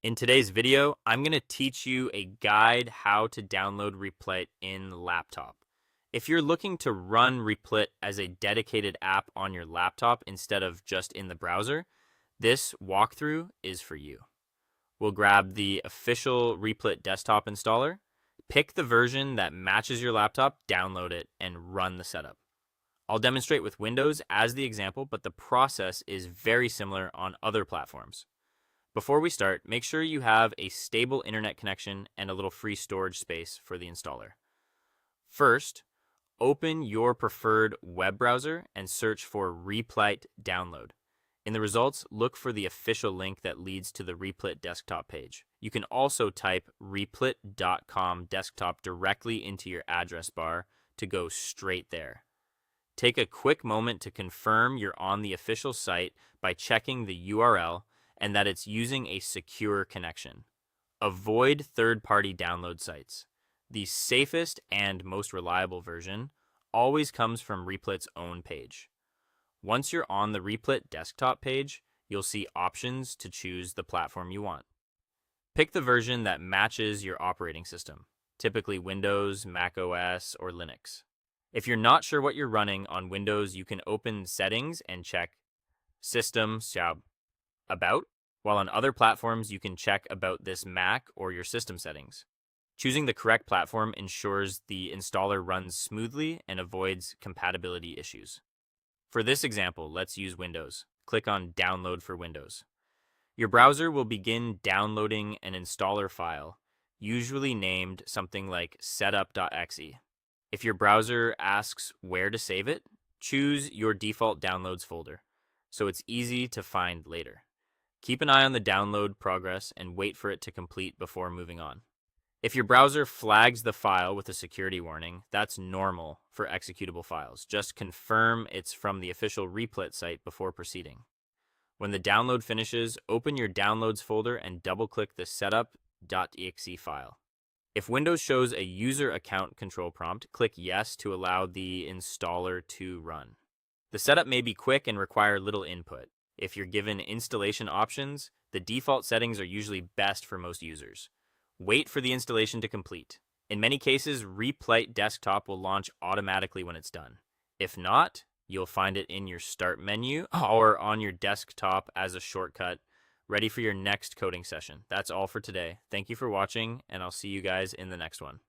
In today's video, I'm going to teach you a guide how to download Replit in laptop. If you're looking to run Replit as a dedicated app on your laptop instead of just in the browser, this walkthrough is for you. We'll grab the official Replit desktop installer, pick the version that matches your laptop, download it, and run the setup. I'll demonstrate with Windows as the example, but the process is very similar on other platforms. Before we start, make sure you have a stable internet connection and a little free storage space for the installer. First, open your preferred web browser and search for Replit download. In the results, look for the official link that leads to the Replit desktop page. You can also type replit.com desktop directly into your address bar to go straight there. Take a quick moment to confirm you're on the official site by checking the URL and that it's using a secure connection. Avoid third-party download sites. The safest and most reliable version always comes from Replit's own page. Once you're on the Replit desktop page, you'll see options to choose the platform you want. Pick the version that matches your operating system, typically Windows, Mac OS, or Linux. If you're not sure what you're running on Windows, you can open Settings and check System About, while on other platforms you can check About this Mac or your system settings. Choosing the correct platform ensures the installer runs smoothly and avoids compatibility issues. For this example, let's use Windows. Click on Download for Windows. Your browser will begin downloading an installer file, usually named something like setup.exe. If your browser asks where to save it, choose your default downloads folder, so it's easy to find later. Keep an eye on the download progress and wait for it to complete before moving on. If your browser flags the file with a security warning, that's normal for executable files. Just confirm it's from the official Replit site before proceeding. When the download finishes, open your downloads folder and double-click the setup.exe file. If Windows shows a user account control prompt, click Yes to allow the installer to run. The setup may be quick and require little input. If you're given installation options, the default settings are usually best for most users. Wait for the installation to complete. In many cases, Replit Desktop will launch automatically when it's done. If not, you'll find it in your Start menu or on your desktop as a shortcut, ready for your next coding session. That's all for today. Thank you for watching, and I'll see you guys in the next one.